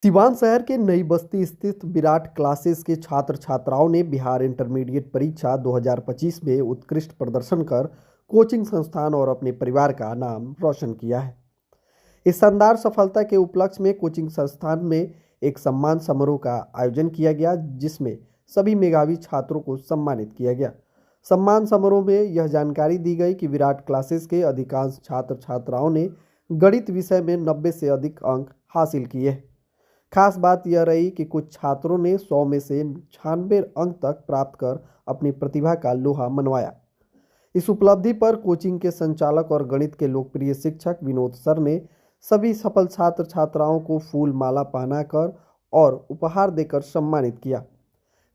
सिवान शहर के नई बस्ती स्थित विराट क्लासेस के छात्र छात्राओं ने बिहार इंटरमीडिएट परीक्षा 2025 में उत्कृष्ट प्रदर्शन कर कोचिंग संस्थान और अपने परिवार का नाम रोशन किया है। इस शानदार सफलता के उपलक्ष्य में कोचिंग संस्थान में एक सम्मान समारोह का आयोजन किया गया, जिसमें सभी मेधावी छात्रों को सम्मानित किया गया। सम्मान समारोह में यह जानकारी दी गई कि विराट क्लासेस के अधिकांश छात्र छात्राओं ने गणित विषय में 90 से अधिक अंक हासिल किए हैं। खास बात यह रही कि कुछ छात्रों ने 100 में से 96 अंक तक प्राप्त कर अपनी प्रतिभा का लोहा मनवाया। इस उपलब्धि पर कोचिंग के संचालक और गणित के लोकप्रिय शिक्षक विनोद सर ने सभी सफल छात्र छात्राओं को फूल माला पहनाकर और उपहार देकर सम्मानित किया।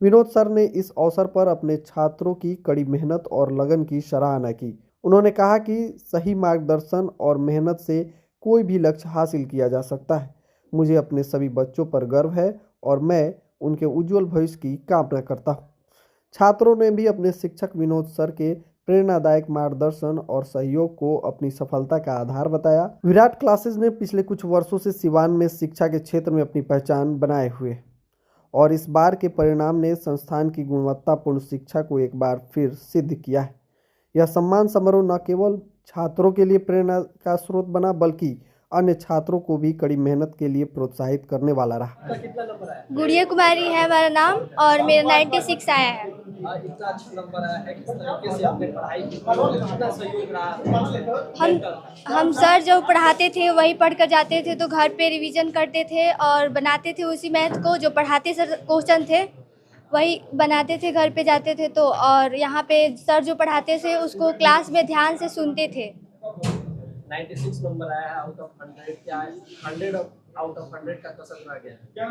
विनोद सर ने इस अवसर पर अपने छात्रों की कड़ी मेहनत और लगन की सराहना की। उन्होंने कहा कि सही मार्गदर्शन और मेहनत से कोई भी लक्ष्य हासिल किया जा सकता है। मुझे अपने सभी बच्चों पर गर्व है और मैं उनके उज्जवल भविष्य की कामना करता हूँ। छात्रों ने भी अपने शिक्षक विनोद सर के प्रेरणादायक मार्गदर्शन और सहयोग को अपनी सफलता का आधार बताया। विराट क्लासेस ने पिछले कुछ वर्षों से सिवान में शिक्षा के क्षेत्र में अपनी पहचान बनाए हुए और इस बार के परिणाम ने संस्थान की गुणवत्तापूर्ण शिक्षा को एक बार फिर सिद्ध किया है। यह सम्मान समारोह न केवल छात्रों के लिए प्रेरणा का स्रोत बना, बल्कि अन्य छात्रों को भी कड़ी मेहनत के लिए प्रोत्साहित करने वाला रहा। गुड़िया कुमारी है हमारा नाम और मेरा 96 आया है। इतना अच्छा नंबर आया है, किस तरीके से आपने पढ़ाई की, कितना सहयोग रहा हम सर जो पढ़ाते थे वही पढ़ कर जाते थे, तो घर पे रिवीजन करते थे और बनाते थे उसी मैथ को, जो पढ़ाते सर क्वेश्चन थे वही बनाते थे, घर पे जाते थे तो। और यहाँ पे सर जो पढ़ाते थे उसको क्लास में ध्यान से सुनते थे। 96 नंबर आया है आउट ऑफ 100। क्या है 100 आउट ऑफ 100 का कसर रह गया है?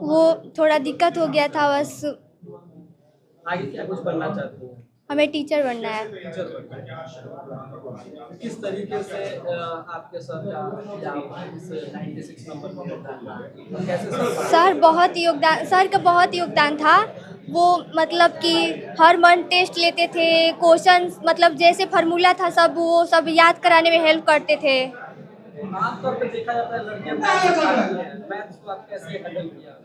वो थोड़ा दिक्कत हो गया था बस। आगे क्या कुछ बनना चाहती हैं? हमें टीचर बनना है। टीचर बनना है। किस तरीके से आपके सर का या इस 96 नंबर में योगदान रहा? कैसे सर का बहुत योगदान था। वो मतलब कि हर मंथ टेस्ट लेते थे, क्वेश्चन मतलब जैसे फार्मूला था सब वो सब याद कराने में हेल्प करते थे। आमतौर पे देखा जाता है लड़कियां मैथ्स को आप कैसे हैंडल किया?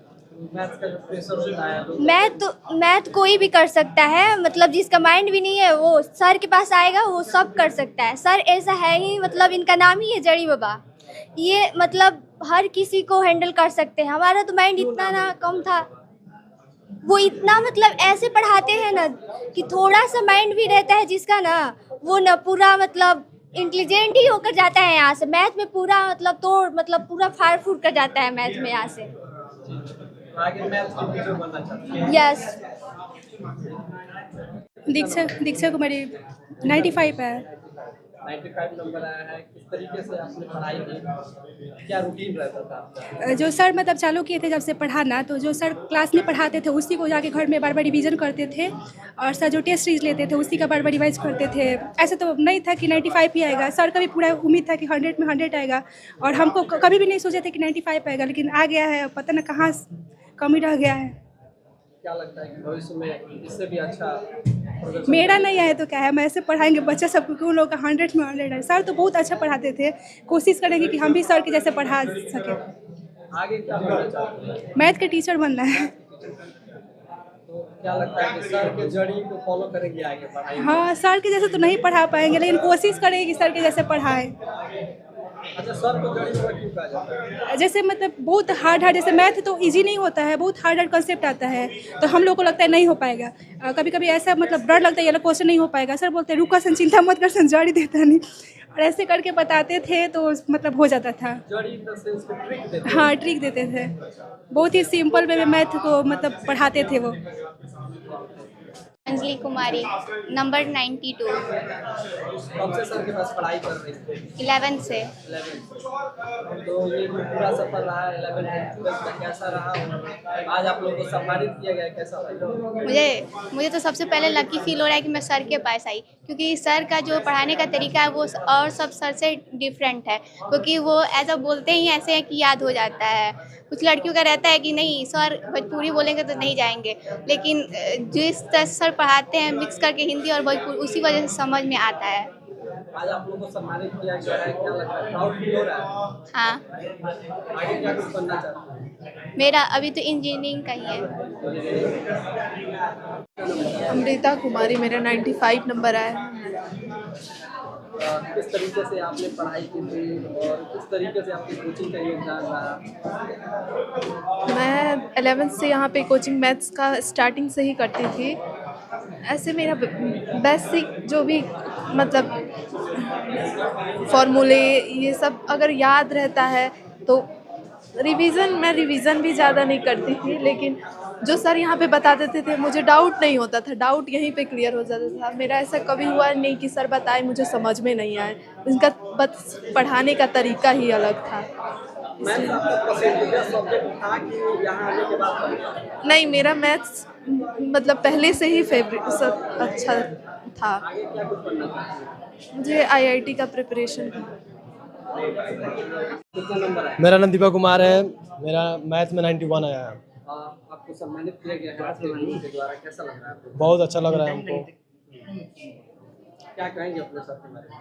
मैथ्स का जो प्रेशर होता है मैथ कोई भी कर सकता है, मतलब जिसका माइंड भी नहीं है वो सर के पास आएगा, वो सब कर सकता है। सर ऐसा है ही, मतलब इनका नाम ही है जड़ी बाबा। ये मतलब हर किसी को हैंडल कर सकते हैं। हमारा तो माइंड इतना ना कम था, वो इतना मतलब ऐसे पढ़ाते हैं ना कि थोड़ा सा माइंड भी रहता है जिसका ना, वो ना पूरा मतलब इंटेलिजेंट ही होकर जाता है यहाँ से। मैथ में पूरा मतलब पूरा फाड़ फूट कर जाता है मैथ में यहाँ से। आगे मैथ्स का टीचर बनना चाहती हैं? यस। दीक्षा कुमारी 95 है। 95 नंबर आया है। किस तरीके से आपने पढ़ाई की? क्या रूटीन रहता था आपका? जो सर मतलब चालू किए थे जब से पढ़ाना, तो जो सर क्लास में पढ़ाते थे उसी को जाके घर में बार बार रिवीजन करते थे, और सर जो टेस्ट सीरीज लेते थे उसी का बार बार रिवाइज करते थे। ऐसे तो नहीं था कि 95 ही आएगा, सर का भी पूरा उम्मीद था कि 100 में 100 आएगा, और हमको कभी भी नहीं सोचे थे कि 95 आएगा, लेकिन आ गया है। पता ना कहाँ कमी रह गया है। क्या लगता है कि भविष्य में इससे भी अच्छा मेरा नहीं आया तो क्या है, मैं ऐसे पढ़ाएंगे बच्चा सबको कि उन लोगों का 100 में 100 है। सर तो बहुत अच्छा पढ़ाते थे, कोशिश करेंगे कि हम भी सर के जैसे पढ़ा सके। आगे क्या बनना चाहते हैं? मैथ के टीचर बनना है। तो क्या लगता है कि सर के जड़ी को फॉलो करेंगे आगे पढ़ाई में? हाँ, सर के जैसे तो नहीं पढ़ा पाएंगे, लेकिन कोशिश करेंगे कि सर के जैसे पढ़ाएं। अच्छा, सर को जड़ी को क्यों कहा जाता है? जैसे मतलब बहुत हार्ड जैसे मैथ तो इजी नहीं होता है, बहुत हार्ड कंसेप्ट आता है, तो हम लोग को लगता है नहीं हो पाएगा। कभी कभी ऐसा मतलब डर लगता है ये क्वेश्चन नहीं हो पाएगा। सर बोलते हैं रुका सन, चिंता मत कर सन, जड़ी देता नहीं, और ऐसे करके बताते थे तो मतलब हो जाता था। जड़ी इन द सेंस को ट्रिक देते हाँ, ट्रिक देते थे। बहुत ही सिंपल वे में मैथ को मतलब पढ़ाते थे वो। अंजलि कुमारी नंबर 92। कब से सर के पास पढ़ाई कर रही थी? 11 से। 11। तो ये जो पूरा सफर रहा 11 और 12 का कैसा रहा? और आज आप लोगों को सम्मानित किया गया, कैसा लगा? मुझे तो सबसे पहले लकी फील हो रहा है कि मैं सर के पास आई, क्योंकि सर का जो पढ़ाने का तरीका है वो और सब सर से डिफरेंट है, क्योंकि वो ऐसा बोलते ही ऐसे हैं कि याद हो जाता है। कुछ लड़कियों का रहता है कि नहीं सर भोजपुरी बोलेंगे तो नहीं जाएंगे, लेकिन जिस तरह सर पढ़ाते हैं मिक्स करके हिंदी और भोजपुरी, उसी वजह से समझ में आता है। आज आप लोगों को सम्मानित किया गया है, क्या लगता है, प्राउड फील हो रहा है? हाँ, आगे क्या कुछ बनना चाहते हैं? मेरा अभी तो इंजीनियरिंग का ही है। अमृता कुमारी, मेरा 95 नंबर आया। किस तरीके से आपने पढ़ाई की थी और किस तरीके से आपकी कोचिंग का योगदान रहा? मैं 11th से यहाँ पे कोचिंग मैथ्स का स्टार्टिंग से ही करती थी। ऐसे मेरा बेसिक जो भी मतलब फॉर्मूले ये सब अगर याद रहता है तो मैं रिवीजन भी ज़्यादा नहीं करती थी, लेकिन जो सर यहाँ पे बता देते थे मुझे डाउट नहीं होता था, डाउट यहीं पे क्लियर हो जाता था। मेरा ऐसा कभी हुआ नहीं कि सर बताए मुझे समझ में नहीं आए, उनका बस पढ़ाने का तरीका ही अलग था। मैथ्स आपका पसंदीदा सब्जेक्ट था कि यहाँ आने के बाद पढ़ा? नहीं, मेरा मैथ्स मतलब पहले से ही फेवरेट सब अच्छा था। आगे क्या कुछ बनना चाहते हैं? मुझे IIT का प्रिपरेशन था। कितना नंबर आया? मेरा नाम दीपक कुमार है। मेरा मैथ में 91 आया है। आपको सम्मानित किया गया है आपके गुरु के द्वारा, कैसा लग रहा है आपको? बहुत अच्छा लग रहा है हमको। क्या कहेंगे अपने सर के बारे में?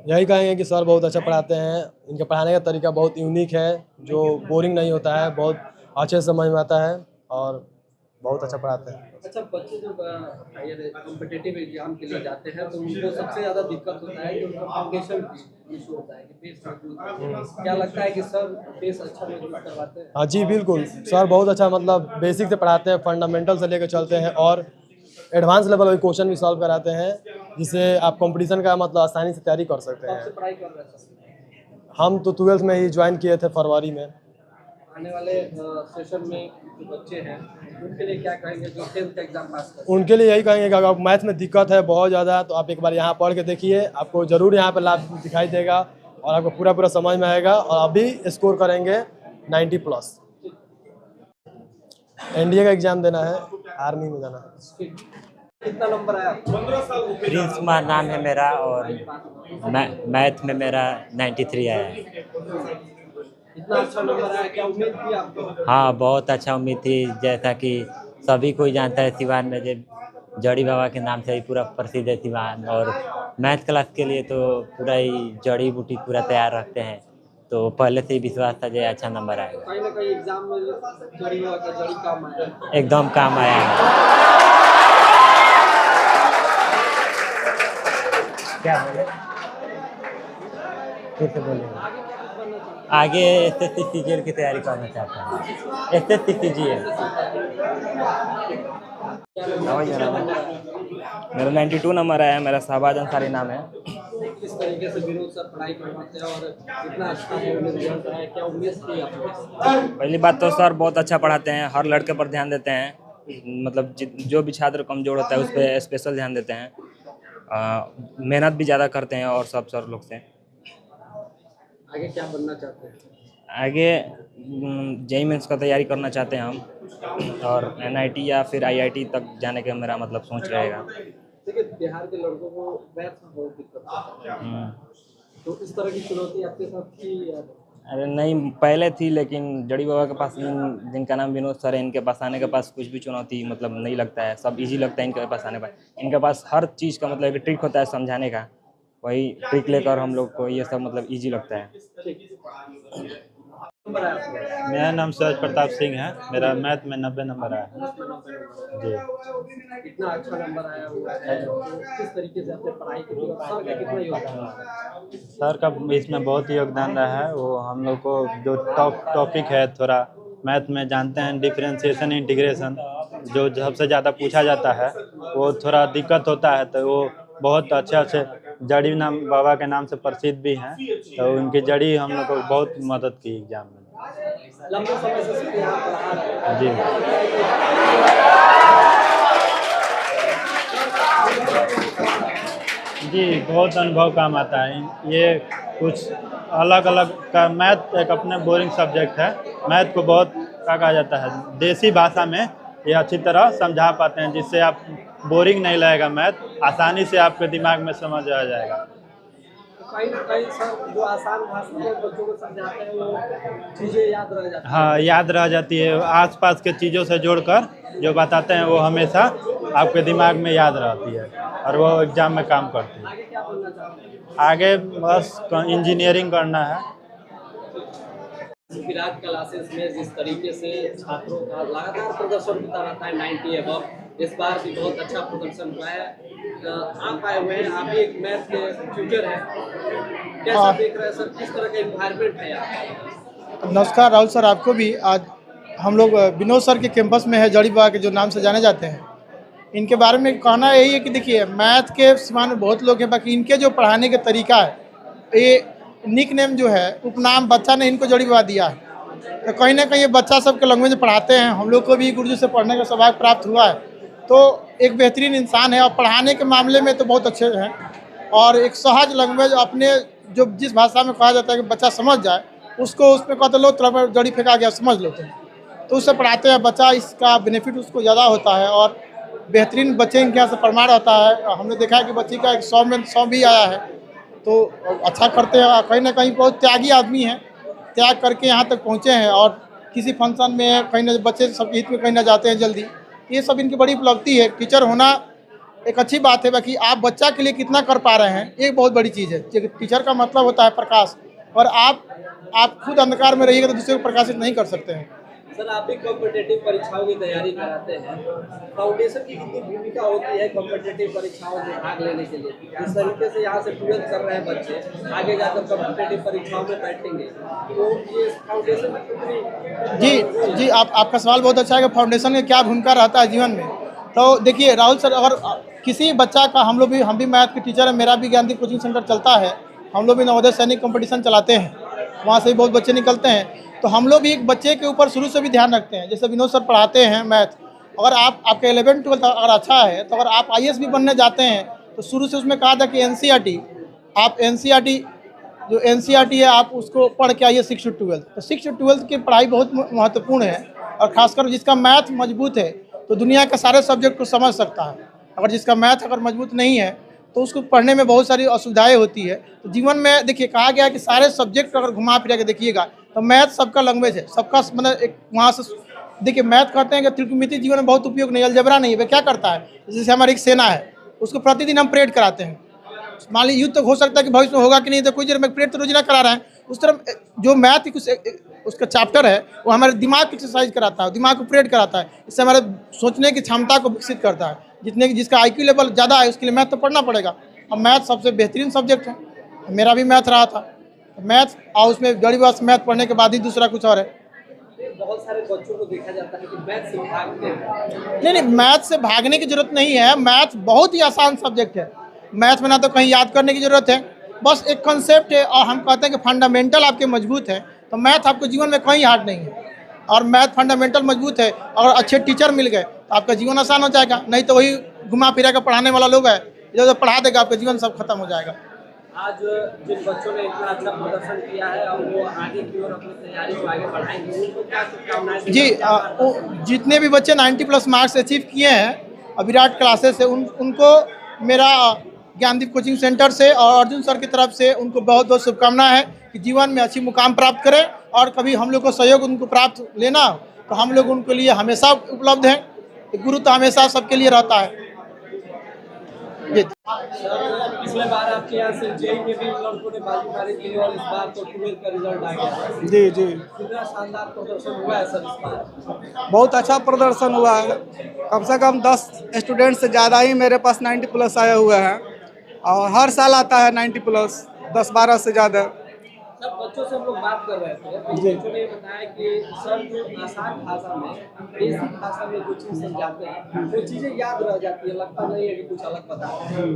यही कहेंगे कि सर बहुत अच्छा पढ़ाते हैं। इनके पढ़ाने का तरीका बहुत यूनिक है, जो बोरिंग नहीं होता है, बहुत अच्छे से समझ में आता है और बहुत अच्छा पढ़ाते हैं। अच्छा, बच्चे जो कॉम्पिटिटिव एग्जाम के लिए जाते हैं तो उनको सबसे ज़्यादा दिक्कत होता है कि उनका फाउंडेशन इशू होता है कि बेस मजबूत। क्या लगता है कि सर बेस अच्छा मजबूत करवाते हैं? हाँ जी बिल्कुल, सर बहुत अच्छा मतलब बेसिक से पढ़ाते हैं, फंडामेंटल से लेकर चलते हैं और एडवांस लेवल के क्वेश्चन भी सॉल्व कराते हैं, जिससे आप कंपटीशन का मतलब आसानी से तैयारी कर सकते कब से हैं। पढ़ाई कर रहे हैं सर? हम तो 12th में ही ज्वाइन किए थे फरवरी में। आने वाले सेशन में जो बच्चे हैं उनके लिए क्या कहेंगे जो 10th का एग्जाम पास कर? उनके लिए यही कहेंगे कि अगर आपको मैथ में दिक्कत है बहुत ज़्यादा, तो आप एक बार यहाँ पढ़ के देखिए, आपको ज़रूर यहाँ पर लाभ दिखाई देगा और आपको पूरा समझ में आएगा और अभी स्कोर करेंगे 90+। NDA का एग्ज़ाम देना है, आर्मी में जाना है। कितना नंबर आया? प्रिंस कुमार नाम है मेरा और मैथ में मेरा 93 आया है। इतना अच्छा नंबर आया, क्या उम्मीद थी आपको? हाँ, बहुत अच्छा उम्मीद थी। जैसा कि सभी कोई जानता है सिवान में जो जड़ी बाबा के नाम से ही पूरा प्रसिद्ध है सिवान, और मैथ क्लास के लिए तो पूरा ही जड़ी बूटी पूरा तैयार रखते हैं, तो पहले से ही विश्वास था जो अच्छा नंबर आएगा। कहीं ना कहीं एग्जाम में जड़ी बाबा का जड़ी काम आया? एकदम काम आया है। क्या बोले? फिर से बोले। आगे SSC CGL की तैयारी करना चाहता हूँ। SSC CGL। मेरा 92 नंबर आया है। मेरा शहबाज अंसारी नाम है। किस तरीके से विनोद सर पढ़ाई करवाते हैं और कितना अच्छा है उन्हें रिजल्ट आया, क्या उम्मीद थी आपको? पहली बात तो सर बहुत अच्छा पढ़ाते हैं, हर लड़के पर ध्यान देते हैं, मतलब जो भी छात्र कमजोर होता है उस पर स्पेशल ध्यान देते हैं, मेहनत भी ज़्यादा करते हैं और सब सर लोग से। आगे क्या बनना चाहते हैं? आगे JEE मेंस का तैयारी करना चाहते हैं हम, और NIT या फिर IIT तक जाने का मेरा मतलब सोच रहेगा। देखिए, बिहार के लड़कों को मैथ में बहुत दिक्कत होती है, तो इस तरह की चुनौती आपके साथ थी या? अरे नहीं, पहले थी, लेकिन जड़ी बाबा के पास जिनका नाम विनोद सर है, इनके पास आने के पास कुछ भी चुनौती मतलब नहीं लगता है, सब इजी लगता है इनके पास आने पर। इनके पास हर चीज़ का मतलब एक ट्रिक होता है समझाने का, वही ट्रिक लेकर हम लोग को ये सब मतलब इजी लगता है। मेरा नाम सूरज प्रताप सिंह है। मेरा मैथ में 90 नंबर आया है जी। इतना अच्छा नंबर आया हुआ है, तो किस तरीके से आपने पढ़ाई की और सर का कितना योगदान है? सर का इसमें बहुत योगदान रहा है। वो हम लोग को जो टॉपिक है थोड़ा मैथ में जानते हैं, डिफरेंशिएशन इंटीग्रेशन जो सबसे ज़्यादा पूछा जाता है, वो थोड़ा दिक्कत होता है, तो वो बहुत अच्छे जड़ी नाम बाबा के नाम से प्रसिद्ध भी हैं, तो उनकी जड़ी हम लोग को बहुत मदद की एग्जाम में। लंबे समय से यहाँ पढ़ा रहे हैं। जी, बहुत अनुभव काम आता है। ये कुछ अलग अलग का मैथ एक अपने बोरिंग सब्जेक्ट है। मैथ को बहुत क्या कहा जाता है, देसी भाषा में ये अच्छी तरह समझा पाते हैं, जिससे आप बोरिंग नहीं लगेगा, मैथ आसानी से आपके दिमाग में समझ आ जाएगा। कहीं ना कहीं सर जो आसान भाषा में बच्चों को समझाते हैं वो चीज़ें याद रह जाती हैं। हाँ, याद रह जाती है। आसपास के चीज़ों से जोड़कर जो बताते हैं वो हमेशा आपके दिमाग में याद रहती है और वो एग्जाम में काम करती है। आगे क्या बनना चाहते हैं? आगे बस इंजीनियरिंग करना है। विराट क्लासेस में जिस तरीके से छात्रों का लगातार प्रदर्शन होता रहता है 90 एबव, इस बार भी बहुत अच्छा प्रदर्शन हुआ है। आप आए हुए हैं, आप भी एक मैथ के ट्यूटर हैं, कैसा देख रहे हैं सर, किस तरह का एनवायरनमेंट है यहाँ? नमस्कार राहुल सर, आपको भी। आज हम लोग विनोद सर के कैंपस में है, जड़ी बाबा के जो नाम से जाने जाते हैं। इनके बारे में कहना यही है कि देखिए, मैथ के सिवान में बहुत लोग हैं, बाकी इनके जो पढ़ाने का तरीका है, ये निक नेम जो है, उपनाम बच्चा ने इनको जड़ी बाबा दिया है। तो कहीं ना कहीं ये बच्चा सबके लैंग्वेज पढ़ाते हैं। हम लोग को भी गुरुजी से पढ़ने का सौभाग्य प्राप्त हुआ है, तो एक बेहतरीन इंसान है और पढ़ाने के मामले में तो बहुत अच्छे हैं। और एक सहज लैंग्वेज, अपने जो जिस भाषा में कहा जाता है कि बच्चा समझ जाए, उसको उसमें कहते लो तरफ जड़ी फेंका गया समझ लो, तो उससे पढ़ाते हैं बच्चा, इसका बेनिफिट उसको ज़्यादा होता है। और बेहतरीन बच्चे इनके यहाँ से प्रमाण होता है। हमने देखा है कि बच्चे का 100 में 100 भी आया है, तो अच्छा करते हैं। कहीं ना कहीं बहुत त्यागी आदमी हैं, त्याग करके यहाँ तक पहुँचे हैं। और किसी फंक्शन में कहीं ना बच्चे सब हित में कहीं ना जाते हैं जल्दी, ये सब इनकी बड़ी उपलब्धि है। टीचर होना एक अच्छी बात है, बाकी आप बच्चा के लिए कितना कर पा रहे हैं, एक बहुत बड़ी चीज़ है। टीचर का मतलब होता है प्रकाश, और आप खुद अंधकार में रहिएगा तो दूसरे को प्रकाशित नहीं कर सकते हैं। सर, आप भी कॉम्पिटिटिव परीक्षाओं की तैयारी कराते हैं, फाउंडेशन की कितनी भूमिका होती है कॉम्पिटिटिव परीक्षाओं में भाग लेने के लिए? इस तरीके से यहाँ से 12th कर रहे हैं बच्चे, आगे जाकर कॉम्पिटिटिव परीक्षाओं में बैठेंगे, तो ये फाउंडेशन में कितनी? जी, आपका सवाल बहुत अच्छा है कि फाउंडेशन का क्या भूमिका रहता है जीवन में। तो देखिए राहुल सर, अगर किसी बच्चा का, हम भी मैथ के टीचर हैं, मेरा भी ज्ञानदीप कोचिंग सेंटर चलता है। हम लोग भी नवोदय सैनिक कंपटीशन चलाते हैं, वहाँ से भी बहुत बच्चे निकलते हैं। तो हम लोग भी एक बच्चे के ऊपर शुरू से भी ध्यान रखते हैं। जैसे विनोद सर पढ़ाते हैं मैथ, अगर आपका 11th 12th अगर अच्छा है, तो अगर आप IAS भी बनने जाते हैं, तो शुरू से उसमें कहा था कि NCERT जो NCERT है, आप उसको पढ़ के आइए 6 से 12। तो 6 से 12 की पढ़ाई बहुत महत्वपूर्ण है। और खासकर जिसका मैथ मजबूत है, तो दुनिया के सारे सब्जेक्ट को समझ सकता है। अगर जिसका मैथ अगर मजबूत नहीं है, तो उसको पढ़ने में बहुत सारी असुविधाएं होती है। तो जीवन में देखिए, कहा गया है कि सारे सब्जेक्ट अगर घुमा फिरा के देखिएगा, तो मैथ सबका लैंग्वेज है, सबका मतलब एक वहाँ से देखिए। मैथ कहते हैं कि त्रिकोणमिति जीवन में बहुत उपयोग नहीं, अलजेब्रा नहीं है। वह क्या करता है, जैसे हमारी एक सेना है, उसको प्रतिदिन हम परेड कराते हैं। मान लीजिए युद्ध तो हो सकता है कि भविष्य में होगा कि नहीं, तो कोई देर में परेड तो रोज ना करा रहे हैं। उस तरह जो मैथ उसका चैप्टर है, वो हमारे दिमाग की एक्सरसाइज कराता है, दिमाग को परेड कराता है। इससे हमारे सोचने की क्षमता को विकसित करता है। जिसका IQ लेवल ज़्यादा है, उसके लिए मैथ तो पढ़ना पड़ेगा। अब मैथ सबसे बेहतरीन सब्जेक्ट है, मेरा भी मैथ रहा था। मैथ और उसमें जड़ी बाबा से मैथ पढ़ने के बाद ही दूसरा कुछ और है। बहुत सारे बच्चों को देखा जाता है कि मैथ से भागते हैं। नहीं, मैथ से भागने की जरूरत नहीं है। मैथ बहुत ही आसान सब्जेक्ट है। मैथ में ना तो कहीं याद करने की जरूरत है, बस एक कंसेप्ट है। और हम कहते हैं कि फंडामेंटल आपके मजबूत है, तो मैथ आपको जीवन में कहीं हार्ड नहीं है। और मैथ फंडामेंटल मजबूत है, और अच्छे टीचर मिल गए तो आपका जीवन आसान हो जाएगा। नहीं तो वही घुमा फिरा कर पढ़ाने वाला लोग है, जो पढ़ा देगा, आपका जीवन सब खत्म हो जाएगा। आज जिन बच्चों ने इतना अच्छा प्रदर्शन किया है और वो आगे की ओर अपनी तैयारी को आगे बढ़ाएंगे, उनको क्या शुभकामनाएं? जी, जितने भी बच्चे 90+ मार्क्स अचीव किए हैं विराट क्लासेस से, उनको मेरा ज्ञानदीप कोचिंग सेंटर से और अर्जुन सर की तरफ से उनको बहुत बहुत शुभकामना है कि जीवन में अच्छी मुकाम प्राप्त करें। और कभी हम लोग को सहयोग उनको प्राप्त लेना, तो हम लोग उनके लिए हमेशा उपलब्ध हैं। गुरु तो हमेशा सबके लिए रहता है। पिछले बार आपके यहाँ से जेई में भी लड़कों ने बाजी मारी थी, और इस बार तो 12th का रिजल्ट आ गया। जी, कितना शानदार प्रदर्शन हुआ है सर इस बार? बहुत अच्छा प्रदर्शन हुआ है। कम से कम 10 स्टूडेंट से ज़्यादा ही मेरे पास 90+ आए हुए हैं, और हर साल आता है 90+, 10-12 से ज़्यादा। सब बच्चों से हम लोग बात कर रहे थे, तो बच्चों ने बताया कि सर जो आसान भाषा में, बेसिक भाषा में जो चीज़ समझाते हैं, वो चीज़ें याद रह जाती है, लगता नहीं है कि कुछ अलग बता रहे हैं।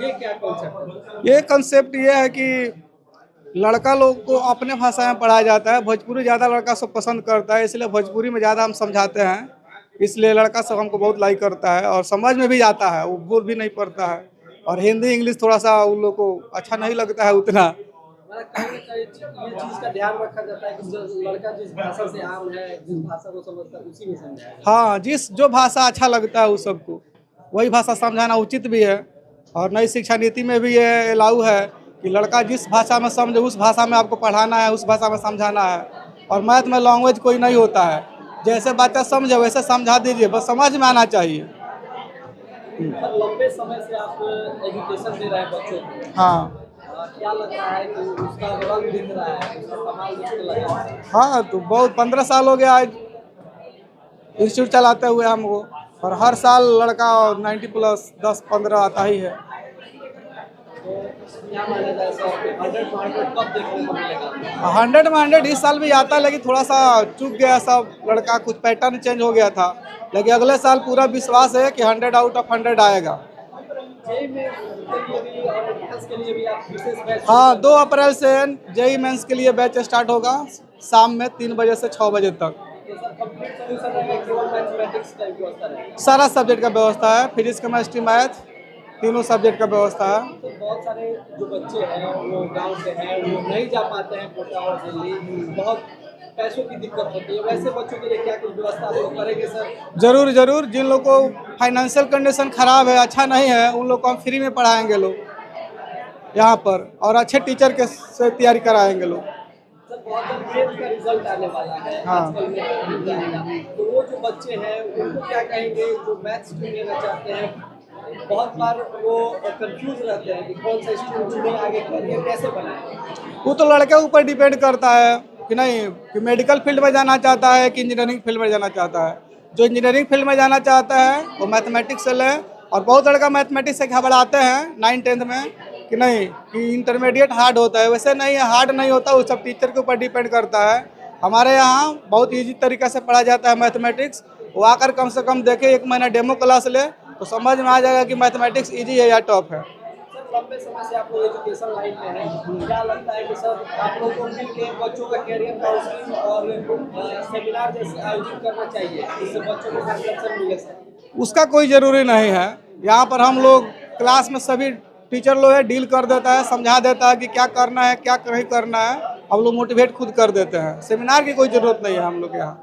ये क्या कॉन्सेप्ट है? ये कंसेप्ट ये है कि लड़का लोग को अपने भाषा में पढ़ाया जाता है। भोजपुरी ज़्यादा लड़का सब पसंद करता है, इसलिए भोजपुरी में ज़्यादा हम समझाते हैं। इसलिए लड़का सब हमको बहुत लाइक करता है, और समझ में भी जाता है, वो बोल भी नहीं पड़ता है। और हिंदी इंग्लिश थोड़ा सा उन लोग को अच्छा नहीं लगता है उतना। ये चीज़ का ध्यान रखा जाता है कि लड़का जिस भाषा से आम है, जिस भाषा को समझता है, उसी में समझाए। हाँ, जो भाषा अच्छा लगता है उस सबको वही भाषा समझाना उचित भी है। और नई शिक्षा नीति में भी ये अलाउ है कि लड़का जिस भाषा में समझे उस भाषा में आपको पढ़ाना है, उस भाषा में समझाना है। और मैथ में लैंग्वेज कोई नहीं होता है, जैसे बातें समझे वैसे समझा दीजिए, बस समझ में आना चाहिए। लंबे समय से आप एजुकेशन दे रहे हैं बच्चों को। हाँ, क्या लगता है कि उसका रंग दिख रहा है, उसका कमाल दिखने लगा है? हाँ तो बहुत 15 साल हो गया आज इंस्टीट्यूट चलाते हुए हमको, और हर साल लड़का 90 प्लस 10-15 आता ही है। तो क्या माना जाए सर, 100 में 100 कब देखने को मिलेगा? 100 में 100 इस साल भी आता है, लेकिन थोड़ा सा चूक गया सब लड़का, कुछ पैटर्न चेंज हो गया था, लेकिन अगले साल पूरा विश्वास है कि 100 आउट ऑफ 100 आएगा। जेईई में के लिए भी और एंट्रेंस के लिए भी आप विशेष बैच? हाँ 2 अप्रैल से जेईई मेंस के लिए बैच स्टार्ट होगा, शाम में 3 बजे से 6 बजे तक। तो सर कंप्लीट सोल्यूशन रहेगा, केवल मैथमेटिक्स का व्यवस्था रहेगा? सारा सब्जेक्ट का व्यवस्था है, फिजिक्स केमिस्ट्री मैथ तीनों सब्जेक्ट का व्यवस्था है। तो बहुत सारे जो बच्चे हैं वो गांव से हैं, वो नहीं जा पाते हैं कोटा और दिल्ली, बहुत पैसों की दिक्कत होती है, वैसे बच्चों के लिए क्या कुछ व्यवस्था आप लोग करेंगे सर? जरूर जरूर, जिन लोग को फाइनेंशियल कंडीशन खराब है, अच्छा नहीं है, उन लोग को हम फ्री में पढ़ाएंगे लोग यहाँ पर, और अच्छे टीचर के से तैयारी कराएंगे लोग। सर बहुत जल्द टेंथ का रिजल्ट आने वाला है, हाँ। आजकल में मिल जाएगा, तो वो जो बच्चे हैं उनको क्या कहेंगे जो मैथ्स स्ट्रीम लेना चाहते हैं? बहुत बार वो कंफ्यूज रहते हैं कि कौन सा स्ट्रीम चुने, आगे करियर कैसे बनाए? वो तो लड़के ऊपर डिपेंड करता है कि नहीं, कि मेडिकल फील्ड में जाना चाहता है कि इंजीनियरिंग फील्ड में जाना चाहता है। जो इंजीनियरिंग फील्ड में जाना चाहता है वो मैथमेटिक्स से ले, और बहुत लड़का मैथमेटिक्स से घबराते हैं 9-10 में कि नहीं कि इंटरमीडिएट हार्ड होता है, वैसे नहीं है, हार्ड नहीं होता, वो सब टीचर के ऊपर डिपेंड करता है। हमारे यहाँ बहुत ईजी तरीके से पढ़ा जाता है मैथमेटिक्स, वो आकर कम से कम देखे, 1 महीना डेमो क्लास ले तो समझ में आ जाएगा कि मैथमेटिक्स ईजी है या टफ है। सर लंबे समय से आप लोग एजुकेशन लाइन में हैं, क्या लगता है कि सर आप लोग को मिलकर बच्चों का कैरियर काउंसलिंग और सेमिनार जैसे आयोजित करना चाहिए, जिससे बच्चों को मार्गदर्शन मिले सर? उसका कोई ज़रूरी नहीं है, यहाँ पर हम लोग क्लास में सभी टीचर लोग है डील कर देता है, समझा देता है कि क्या करना है क्या नहीं करना है, हम लोग मोटिवेट खुद कर देते हैं। सेमिनार की कोई ज़रूरत नहीं है हम लोग के यहाँ।